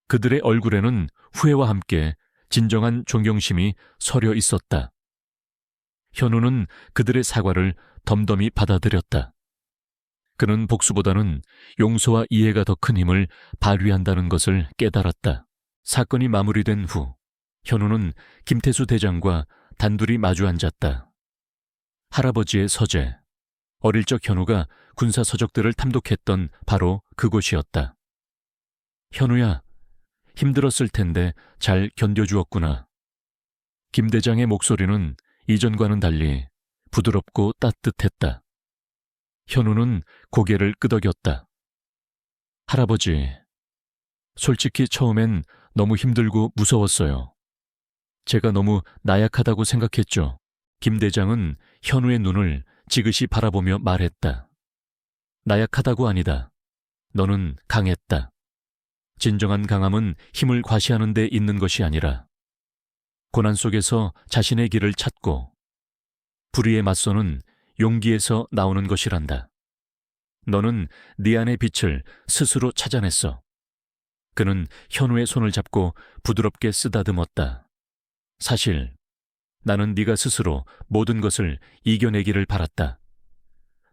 그들의 얼굴에는 후회와 함께 진정한 존경심이 서려 있었다. 현우는 그들의 사과를 덤덤히 받아들였다. 그는 복수보다는 용서와 이해가 더 큰 힘을 발휘한다는 것을 깨달았다. 사건이 마무리된 후 현우는 김태수 대장과 단둘이 마주 앉았다. 할아버지의 서재, 어릴 적 현우가 군사 서적들을 탐독했던 바로 그곳이었다. 현우야, 힘들었을 텐데 잘 견뎌주었구나. 김 대장의 목소리는 이전과는 달리 부드럽고 따뜻했다. 현우는 고개를 끄덕였다. 할아버지, 솔직히 처음엔 너무 힘들고 무서웠어요. 제가 너무 나약하다고 생각했죠. 김 대장은 현우의 눈을 지그시 바라보며 말했다. 나약하다고 아니다. 너는 강했다. 진정한 강함은 힘을 과시하는 데 있는 것이 아니라 고난 속에서 자신의 길을 찾고 불의에 맞서는 용기에서 나오는 것이란다. 너는 네 안의 빛을 스스로 찾아냈어. 그는 현우의 손을 잡고 부드럽게 쓰다듬었다. 사실 나는 네가 스스로 모든 것을 이겨내기를 바랐다.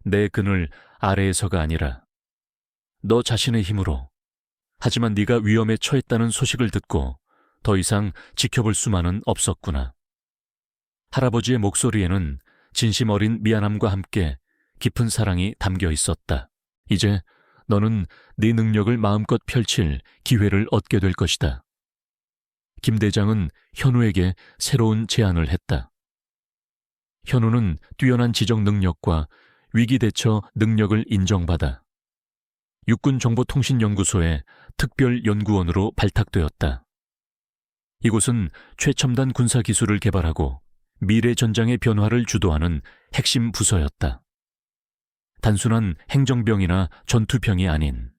내 그늘 아래에서가 아니라 너 자신의 힘으로. 하지만 네가 위험에 처했다는 소식을 듣고 더 이상 지켜볼 수만은 없었구나. 할아버지의 목소리에는 진심 어린 미안함과 함께 깊은 사랑이 담겨 있었다. 이제 너는 네 능력을 마음껏 펼칠 기회를 얻게 될 것이다. 김 대장은 현우에게 새로운 제안을 했다. 현우는 뛰어난 지적 능력과 위기 대처 능력을 인정받아 육군정보통신연구소의 특별연구원으로 발탁되었다. 이곳은 최첨단 군사기술을 개발하고 미래 전장의 변화를 주도하는 핵심 부서였다. 단순한 행정병이나 전투병이 아닌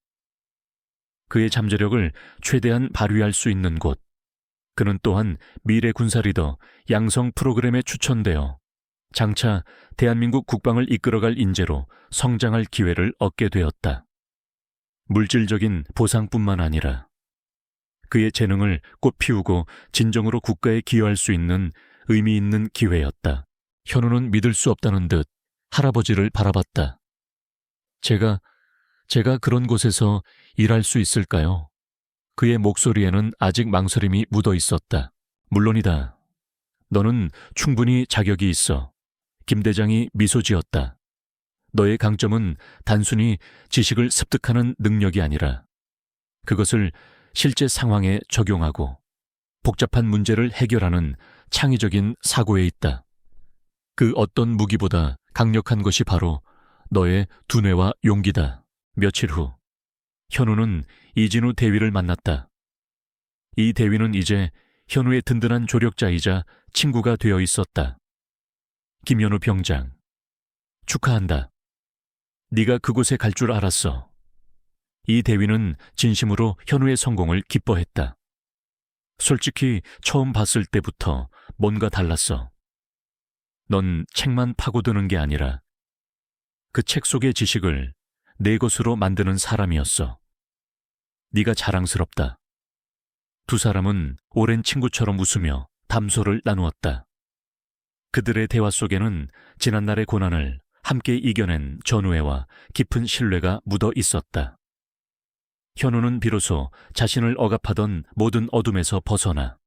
그의 잠재력을 최대한 발휘할 수 있는 곳. 그는 또한 미래 군사 리더 양성 프로그램에 추천되어 장차 대한민국 국방을 이끌어갈 인재로 성장할 기회를 얻게 되었다. 물질적인 보상뿐만 아니라 그의 재능을 꽃피우고 진정으로 국가에 기여할 수 있는 의미 있는 기회였다. 현우는 믿을 수 없다는 듯 할아버지를 바라봤다. 제가 그런 곳에서 일할 수 있을까요? 그의 목소리에는 아직 망설임이 묻어 있었다. 물론이다. 너는 충분히 자격이 있어. 김 대장이 미소 지었다. 너의 강점은 단순히 지식을 습득하는 능력이 아니라 그것을 실제 상황에 적용하고 복잡한 문제를 해결하는 창의적인 사고에 있다. 그 어떤 무기보다 강력한 것이 바로 너의 두뇌와 용기다. 며칠 후 현우는 이진우 대위를 만났다. 이 대위는 이제 현우의 든든한 조력자이자 친구가 되어 있었다. 김현우 병장, 축하한다. 네가 그곳에 갈 줄 알았어. 이 대위는 진심으로 현우의 성공을 기뻐했다. 솔직히 처음 봤을 때부터 뭔가 달랐어. 넌 책만 파고드는 게 아니라 그 책 속의 지식을 내 것으로 만드는 사람이었어. 네가 자랑스럽다. 두 사람은 오랜 친구처럼 웃으며 담소를 나누었다. 그들의 대화 속에는 지난날의 고난을 함께 이겨낸 전우애와 깊은 신뢰가 묻어 있었다. 현우는 비로소 자신을 억압하던 모든 어둠에서 벗어나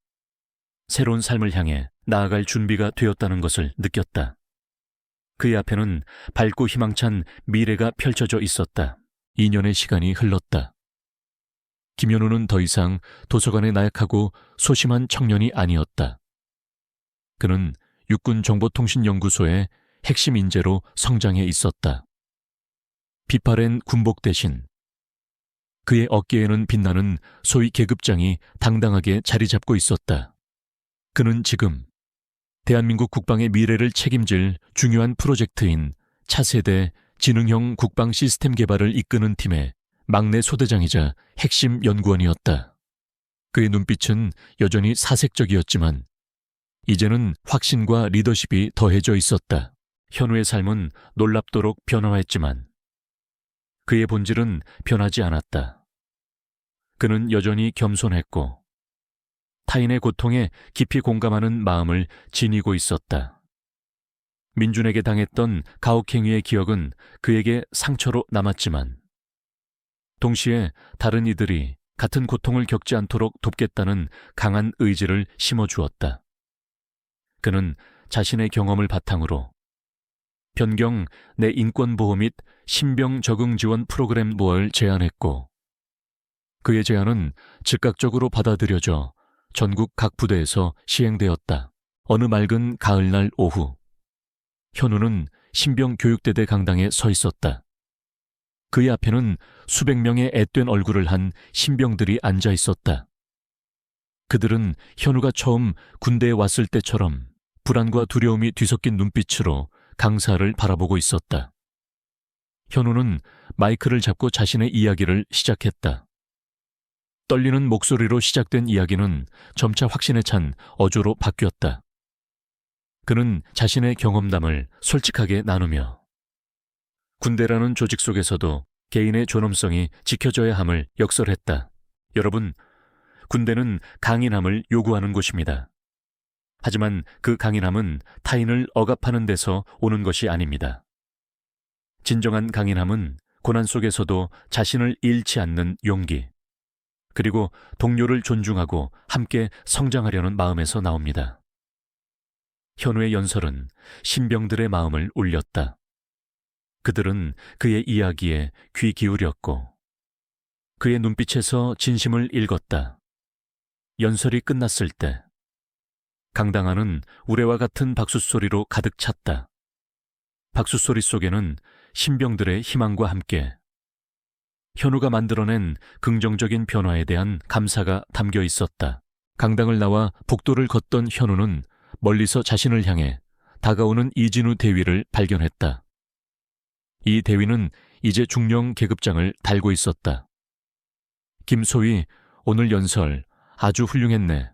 새로운 삶을 향해 나아갈 준비가 되었다는 것을 느꼈다. 그의 앞에는 밝고 희망찬 미래가 펼쳐져 있었다. 2년의 시간이 흘렀다. 김현우는 더 이상 도서관에 나약하고 소심한 청년이 아니었다. 그는 육군정보통신연구소의 핵심 인재로 성장해 있었다. 비파렌 군복 대신 그의 어깨에는 빛나는 소위 계급장이 당당하게 자리 잡고 있었다. 그는 지금 대한민국 국방의 미래를 책임질 중요한 프로젝트인 차세대 지능형 국방 시스템 개발을 이끄는 팀의 막내 소대장이자 핵심 연구원이었다. 그의 눈빛은 여전히 사색적이었지만 이제는 확신과 리더십이 더해져 있었다. 현우의 삶은 놀랍도록 변화했지만 그의 본질은 변하지 않았다. 그는 여전히 겸손했고 타인의 고통에 깊이 공감하는 마음을 지니고 있었다. 민준에게 당했던 가혹행위의 기억은 그에게 상처로 남았지만 동시에 다른 이들이 같은 고통을 겪지 않도록 돕겠다는 강한 의지를 심어주었다. 그는 자신의 경험을 바탕으로 변경 내 인권보호 및 신병 적응 지원 프로그램 모아를 제안했고 그의 제안은 즉각적으로 받아들여져 전국 각 부대에서 시행되었다. 어느 맑은 가을날 오후 현우는 신병 교육대대 강당에 서 있었다. 그의 앞에는 수백 명의 앳된 얼굴을 한 신병들이 앉아 있었다. 그들은 현우가 처음 군대에 왔을 때처럼 불안과 두려움이 뒤섞인 눈빛으로 강사를 바라보고 있었다. 현우는 마이크를 잡고 자신의 이야기를 시작했다. 떨리는 목소리로 시작된 이야기는 점차 확신에 찬 어조로 바뀌었다. 그는 자신의 경험담을 솔직하게 나누며 군대라는 조직 속에서도 개인의 존엄성이 지켜져야 함을 역설했다. 여러분, 군대는 강인함을 요구하는 곳입니다. 하지만 그 강인함은 타인을 억압하는 데서 오는 것이 아닙니다. 진정한 강인함은 고난 속에서도 자신을 잃지 않는 용기, 그리고 동료를 존중하고 함께 성장하려는 마음에서 나옵니다. 현우의 연설은 신병들의 마음을 울렸다. 그들은 그의 이야기에 귀 기울였고 그의 눈빛에서 진심을 읽었다. 연설이 끝났을 때 강당안은 우레와 같은 박수소리로 가득 찼다. 박수소리 속에는 신병들의 희망과 함께 현우가 만들어낸 긍정적인 변화에 대한 감사가 담겨 있었다. 강당을 나와 복도를 걷던 현우는 멀리서 자신을 향해 다가오는 이진우 대위를 발견했다. 이 대위는 이제 중령 계급장을 달고 있었다. 김소희, 오늘 연설 아주 훌륭했네.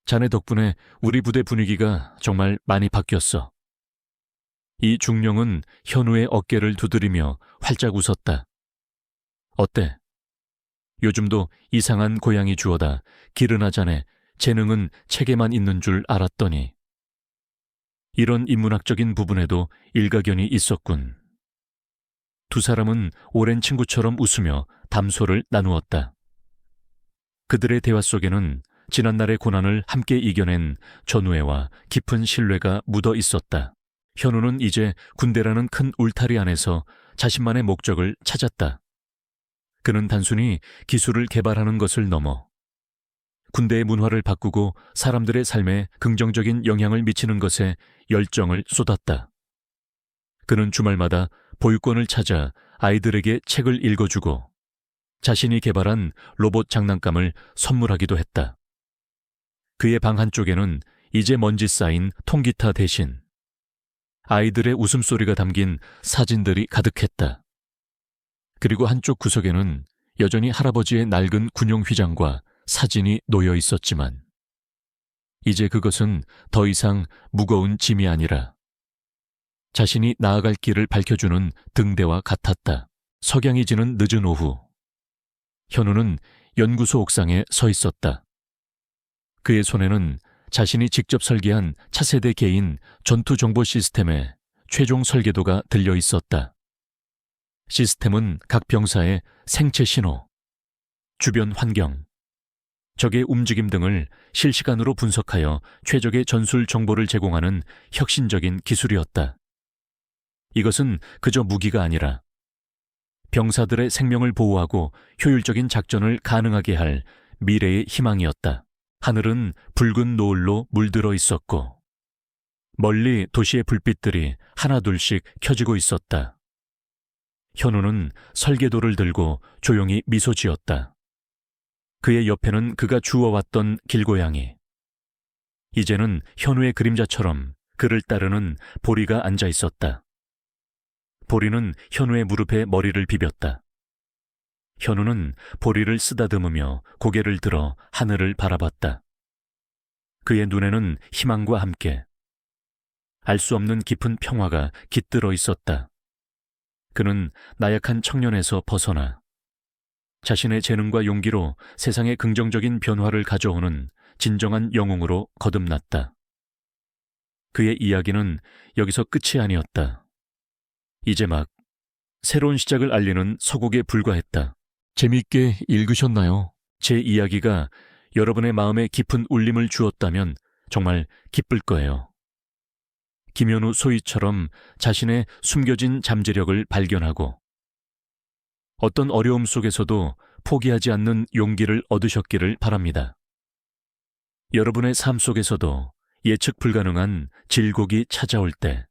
자네 덕분에 우리 부대 분위기가 정말 많이 바뀌었어. 이 중령은 현우의 어깨를 두드리며 활짝 웃었다. 어때? 요즘도 이상한 고양이 주워다 기르나 자네 재능은 책에만 있는 줄 알았더니. 이런 인문학적인 부분에도 일가견이 있었군. 두 사람은 오랜 친구처럼 웃으며 담소를 나누었다. 그들의 대화 속에는 지난날의 고난을 함께 이겨낸 전우애와 깊은 신뢰가 묻어 있었다. 현우는 이제 군대라는 큰 울타리 안에서 자신만의 목적을 찾았다. 그는 단순히 기술을 개발하는 것을 넘어 군대의 문화를 바꾸고 사람들의 삶에 긍정적인 영향을 미치는 것에 열정을 쏟았다. 그는 주말마다 보육원을 찾아 아이들에게 책을 읽어주고 자신이 개발한 로봇 장난감을 선물하기도 했다. 그의 방 한쪽에는 이제 먼지 쌓인 통기타 대신 아이들의 웃음소리가 담긴 사진들이 가득했다. 그리고 한쪽 구석에는 여전히 할아버지의 낡은 군용 휘장과 사진이 놓여 있었지만 이제 그것은 더 이상 무거운 짐이 아니라 자신이 나아갈 길을 밝혀주는 등대와 같았다. 석양이 지는 늦은 오후, 현우는 연구소 옥상에 서 있었다. 그의 손에는 자신이 직접 설계한 차세대 개인 전투정보 시스템의 최종 설계도가 들려 있었다. 시스템은 각 병사의 생체 신호, 주변 환경, 적의 움직임 등을 실시간으로 분석하여 최적의 전술 정보를 제공하는 혁신적인 기술이었다. 이것은 그저 무기가 아니라 병사들의 생명을 보호하고 효율적인 작전을 가능하게 할 미래의 희망이었다. 하늘은 붉은 노을로 물들어 있었고 멀리 도시의 불빛들이 하나둘씩 켜지고 있었다. 현우는 설계도를 들고 조용히 미소 지었다. 그의 옆에는 그가 주워왔던 길고양이. 이제는 현우의 그림자처럼 그를 따르는 보리가 앉아 있었다. 보리는 현우의 무릎에 머리를 비볐다. 현우는 보리를 쓰다듬으며 고개를 들어 하늘을 바라봤다. 그의 눈에는 희망과 함께 알 수 없는 깊은 평화가 깃들어 있었다. 그는 나약한 청년에서 벗어나 자신의 재능과 용기로 세상에 긍정적인 변화를 가져오는 진정한 영웅으로 거듭났다. 그의 이야기는 여기서 끝이 아니었다. 이제 막 새로운 시작을 알리는 서곡에 불과했다. 재미있게 읽으셨나요? 제 이야기가 여러분의 마음에 깊은 울림을 주었다면 정말 기쁠 거예요. 김현우 소희처럼 자신의 숨겨진 잠재력을 발견하고 어떤 어려움 속에서도 포기하지 않는 용기를 얻으셨기를 바랍니다. 여러분의 삶 속에서도 예측 불가능한 질곡이 찾아올 때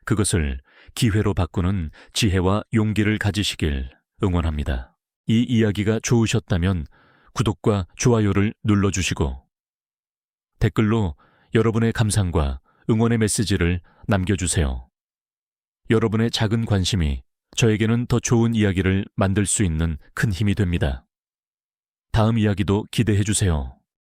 그것을 기회로 바꾸는 지혜와 용기를 가지시길 응원합니다. 이 이야기가 좋으셨다면 구독과 좋아요를 눌러주시고 댓글로 여러분의 감상과 응원의 메시지를 남겨주세요. 여러분의 작은 관심이 저에게는 더 좋은 이야기를 만들 수 있는 큰 힘이 됩니다. 다음 이야기도 기대해 주세요.